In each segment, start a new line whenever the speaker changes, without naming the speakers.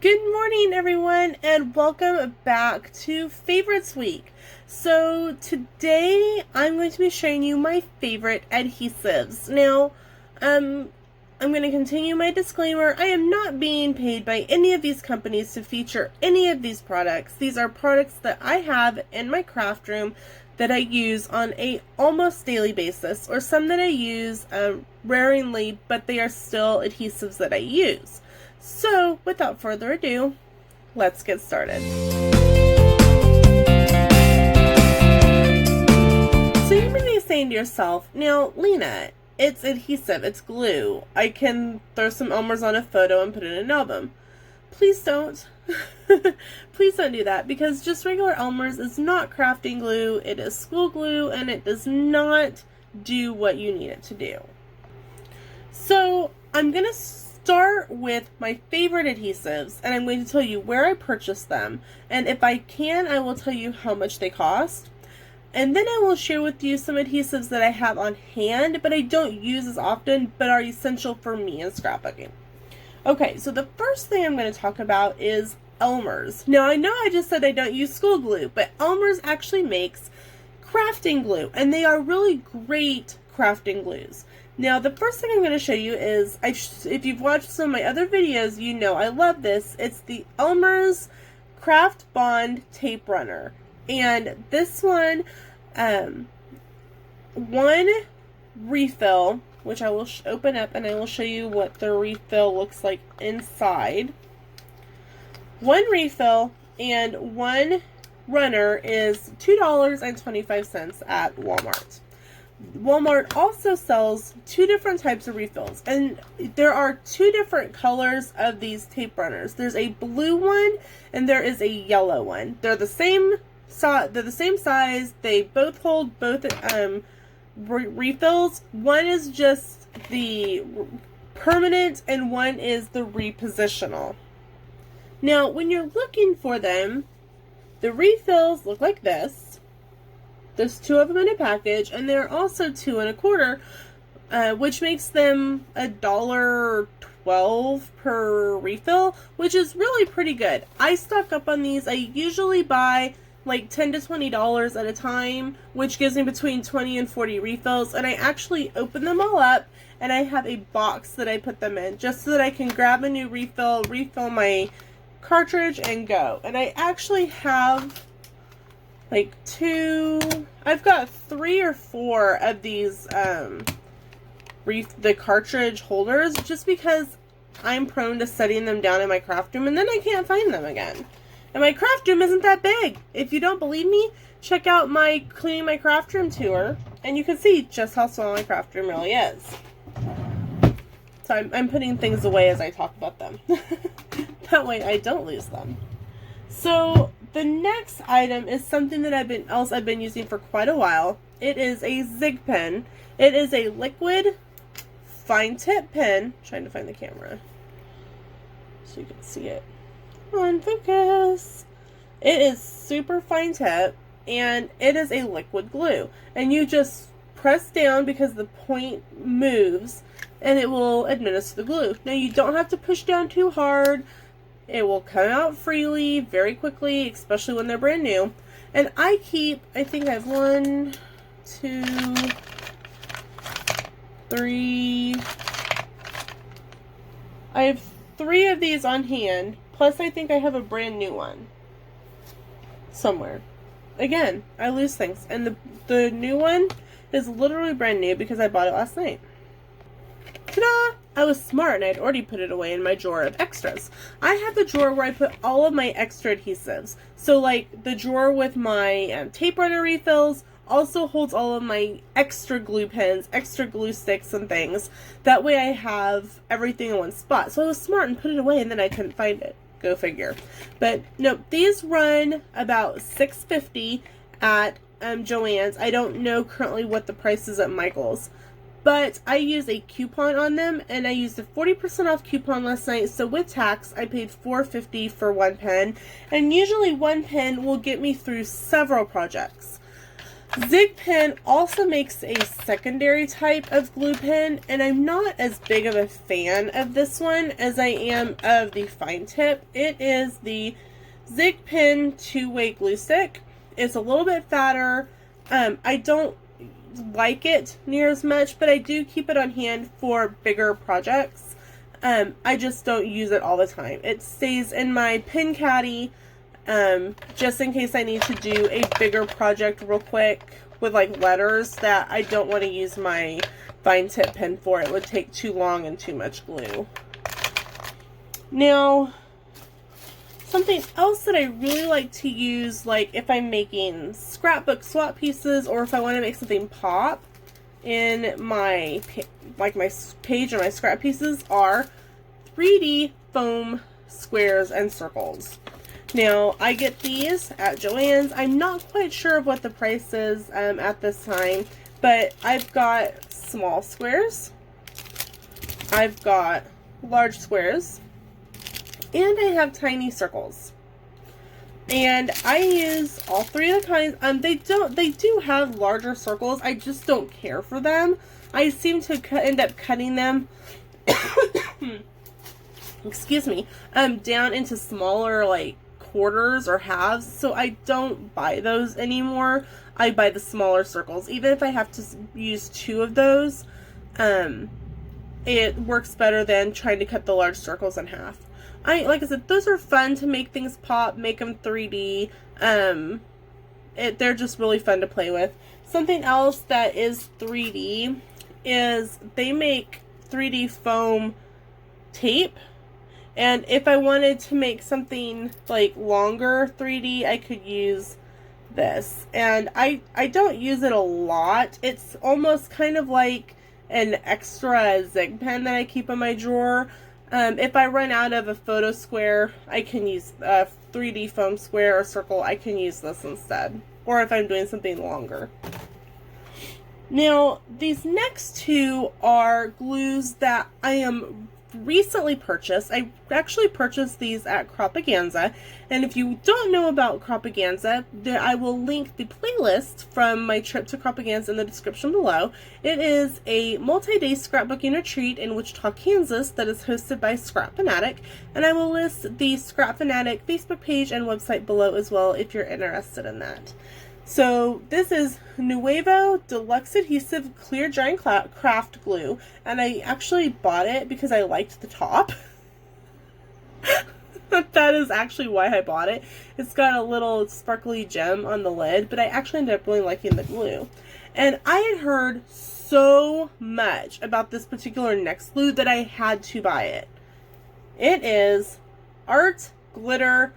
Good morning, everyone, and welcome back to Favorites Week. So today I'm going to be showing you my favorite adhesives. Now, I'm going to continue my disclaimer. I am not being paid by any of these companies to feature any of these products. These are products that I have in my craft room that I use on a almost daily basis, or some that I use rarely, but they are still adhesives that I use. So, without further ado, let's get started. So you may be saying to yourself, now, Lena, it's adhesive, it's glue. I can throw some Elmer's on a photo and put it in an album. Please don't. Please don't do that, because just regular Elmer's is not crafting glue. It is school glue, and it does not do what you need it to do. So, I'm going to start with my favorite adhesives, and I'm going to tell you where I purchased them, and if I can, I will tell you how much they cost. And then I will share with you some adhesives that I have on hand, but I don't use as often, but are essential for me in scrapbooking. Okay, so the first thing I'm going to talk about is Elmer's. Now, I know I just said I don't use school glue, but Elmer's actually makes crafting glue, and they are really great crafting glues. Now, the first thing I'm going to show you is, if you've watched some of my other videos, you know I love this. It's the Elmer's Craft Bond Tape Runner. And this one refill, which I will open up and I will show you what the refill looks like inside. One refill and one runner is $2.25 at Walmart. Walmart also sells two different types of refills, and there are two different colors of these tape runners. There's a blue one and there is a yellow one. They're the same size. They both hold both refills. One is just the permanent and one is the repositional. Now, when you're looking for them, the refills look like this. There's two of them in a package, and they're also $2.25, which makes them $1.12 per refill, which is really pretty good. I stock up on these. I usually buy like $10 to $20 at a time, which gives me between 20 and 40 refills, and I actually open them all up, and I have a box that I put them in, just so that I can grab a new refill my cartridge, and go. And I actually have I've got 3 or 4 of these the cartridge holders, just because I'm prone to setting them down in my craft room and then I can't find them again. And my craft room isn't that big. If you don't believe me, check out my cleaning my craft room tour and you can see just how small my craft room really is. So I'm putting things away as I talk about them. That way I don't lose them. So the next item is something that I've been using for quite a while. It is a Zig pen. It is a liquid fine tip pen. I'm trying to find the camera so you can see it. Come on, focus. It is super fine tip, and it is a liquid glue. And you just press down because the point moves, and it will administer the glue. Now, you don't have to push down too hard. It will come out freely, very quickly, especially when they're brand new. And I think I have 1, 2, 3. I have 3 of these on hand, plus I think I have a brand new one somewhere. Again, I lose things. And the new one is literally brand new because I bought it last night. Ta-da! I was smart and I'd already put it away in my drawer of extras. I have the drawer where I put all of my extra adhesives. So like the drawer with my tape runner refills also holds all of my extra glue pens, extra glue sticks and things. That way I have everything in one spot. So I was smart and put it away and then I couldn't find it. Go figure. But no, these run about $6.50 at Joann's. I don't know currently what the price is at Michael's. But I use a coupon on them, and I used a 40% off coupon last night, so with tax, I paid $4.50 for one pen, and usually one pen will get me through several projects. Zig pen also makes a secondary type of glue pen, and I'm not as big of a fan of this one as I am of the fine tip. It is the Zig pen two-way glue stick. It's a little bit fatter. I don't like it near as much, but I do keep it on hand for bigger projects. I just don't use it all the time. It stays in my pen caddy, just in case I need to do a bigger project real quick with like letters that I don't want to use my fine tip pen for. It would take too long and too much glue. Now, something else that I really like to use, like if I'm making scrapbook swap pieces or if I want to make something pop in my my page or my scrap pieces, are 3D foam squares and circles. Now, I get these at Joann's. I'm not quite sure of what the price is at this time, but I've got small squares, I've got large squares, and I have tiny circles. And I use all three of the kinds. They do have larger circles. I just don't care for them. I seem to end up cutting them excuse me, down into smaller like quarters or halves, so I don't buy those anymore. I buy the smaller circles. Even if I have to use two of those, it works better than trying to cut the large circles in half. Like I said, those are fun to make things pop, make them 3D. They're just really fun to play with. Something else that is 3D is they make 3D foam tape. And if I wanted to make something like longer 3D, I could use this. And I don't use it a lot. It's almost kind of like an extra Zig pen that I keep in my drawer. If I run out of a photo square, I can use a 3D foam square or circle. I can use this instead. Or if I'm doing something longer. Now, these next two are glues that I am recently purchased. I actually purchased these at Cropaganza, and if you don't know about Cropaganza, I will link the playlist from my trip to Cropaganza in the description below. It is a multi-day scrapbooking retreat in Wichita, Kansas that is hosted by Scrap Fanatic, and I will list the Scrap Fanatic Facebook page and website below as well if you're interested in that. So this is Nuevo Deluxe Adhesive Clear Drying Craft Glue, and I actually bought it because I liked the top. That is actually why I bought it. It's got a little sparkly gem on the lid, but I actually ended up really liking the glue. And I had heard so much about this particular next glue that I had to buy it. It is Art Glitter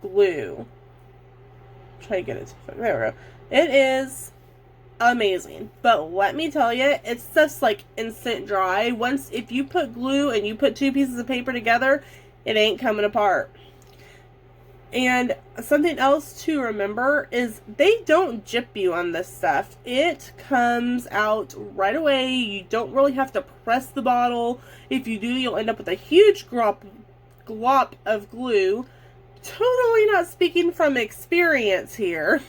Glue. Try to get it to, there we go. It is amazing, but let me tell you, it's just like instant dry. Once, if you put glue and you put two pieces of paper together, it ain't coming apart. And something else to remember is they don't jip you on this stuff. It comes out right away. You don't really have to press the bottle. If you do, you'll end up with a huge glop of glue. Totally not speaking from experience here.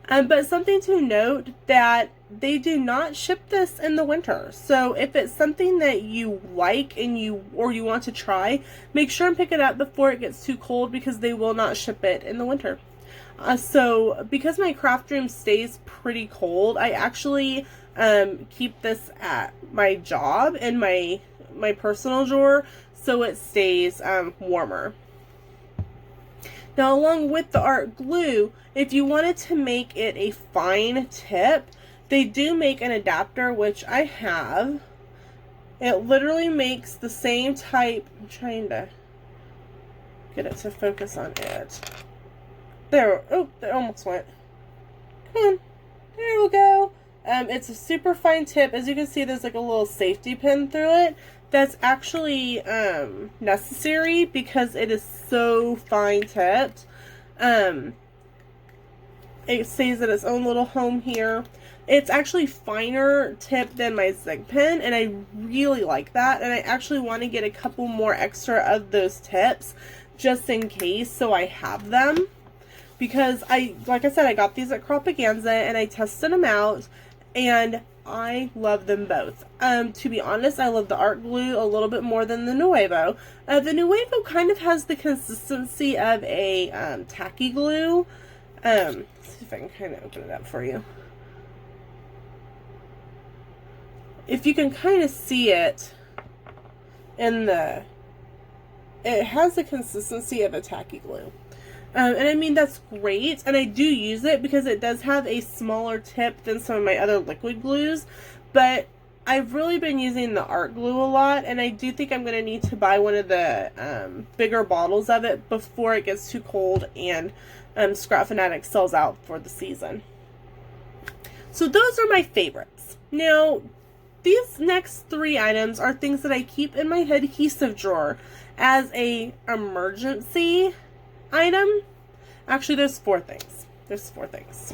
But something to note that they do not ship this in the winter. So if it's something that you like and you want to try, make sure and pick it up before it gets too cold, because they will not ship it in the winter. So because my craft room stays pretty cold, I actually keep this at my job in my personal drawer so it stays warmer. Now, along with the art glue, if you wanted to make it a fine tip, they do make an adapter, which I have. It literally makes the same type. I'm trying to get it to focus on it. There. Oh, it almost went. Come on. There we go. It's a super fine tip. As you can see, there's like a little safety pin through it. That's actually necessary because it is so fine tipped. It stays in its own little home here. It's actually finer tipped than my Zig pen, and I really like that. And I actually want to get a couple more extra of those tips just in case, so I have them. because like I said, I got these at Cropaganza and I tested them out and I love them both. To be honest, I love the art glue a little bit more than the Nuevo. The Nuevo kind of has the consistency of a tacky glue. Let's see if I can kind of open it up for you. If you can kind of see it it has the consistency of a tacky glue. And I mean, that's great, and I do use it because it does have a smaller tip than some of my other liquid glues, but I've really been using the art glue a lot, and I do think I'm going to need to buy one of the bigger bottles of it before it gets too cold and Scrap Fanatics sells out for the season. So those are my favorites. Now, these next 3 items are things that I keep in my adhesive drawer as a emergency item. Actually, there's 4 things. There's 4 things.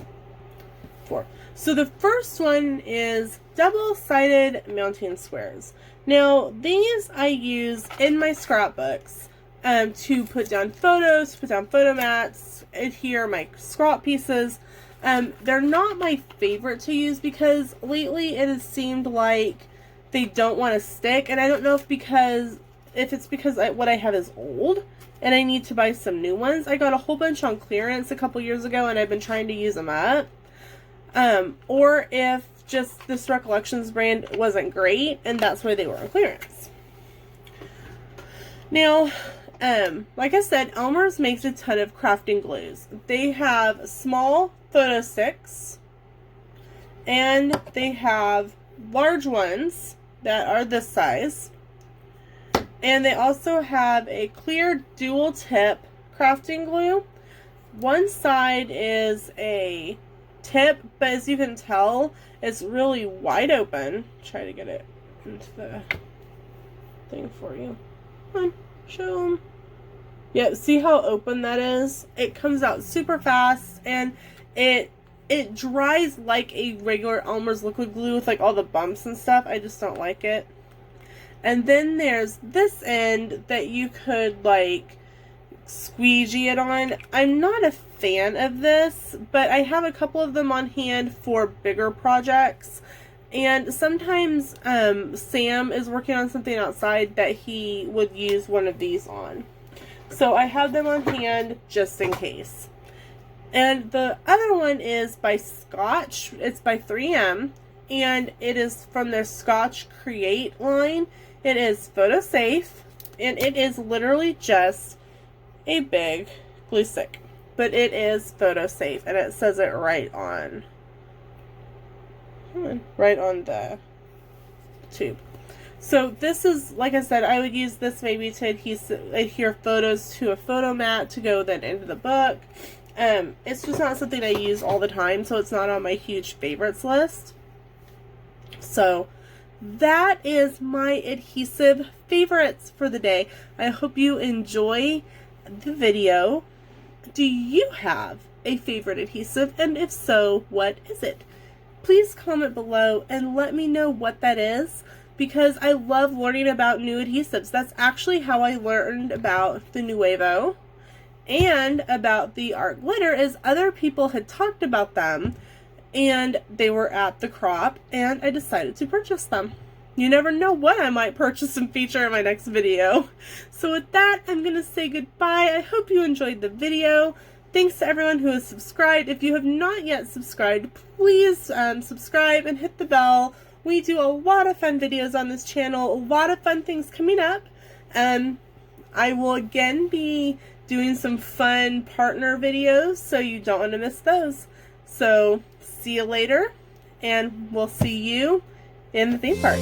4. So the first one is double-sided mounting squares. Now, these I use in my scrapbooks to put down photos, put down photo mats, adhere my scrap pieces. They're not my favorite to use because lately it has seemed like they don't want to stick, and I don't know if it's because what I have is old and I need to buy some new ones. I got a whole bunch on clearance a couple years ago and I've been trying to use them up. Or if just this Recollections brand wasn't great and that's why they were on clearance. Now, like I said, Elmer's makes a ton of crafting glues. They have small photo sticks and they have large ones that are this size. And they also have a clear dual tip crafting glue. One side is a tip, but as you can tell, it's really wide open. Try to get it into the thing for you. Come on, show them. Yeah, see how open that is? It comes out super fast, and it dries like a regular Elmer's liquid glue with like all the bumps and stuff. I just don't like it. And then there's this end that you could like squeegee it on. I'm not a fan of this, but I have a couple of them on hand for bigger projects. And sometimes Sam is working on something outside that he would use one of these on. So I have them on hand just in case. And the other one is by Scotch. It's by 3M. And it is from their Scotch Create line. It is photo safe, and it is literally just a big glue stick, but it is photo safe, and it says it right on the tube. So this is, like I said, I would use this maybe to adhere photos to a photo mat to go then into the book. It's just not something I use all the time, so it's not on my huge favorites list. So that is my adhesive favorites for the day. I hope you enjoy the video. Do you have a favorite adhesive? And if so, what is it? Please comment below and let me know what that is, because I love learning about new adhesives. That's actually how I learned about the Nuevo and about the art glitter, is other people had talked about them and they were at the crop, and I decided to purchase them. You never know what I might purchase and feature in my next video. So with that, I'm going to say goodbye. I hope you enjoyed the video. Thanks to everyone who has subscribed. If you have not yet subscribed, please subscribe and hit the bell. We do a lot of fun videos on this channel, a lot of fun things coming up. I will again be doing some fun partner videos, so you don't want to miss those. So see you later, and we'll see you in the theme park.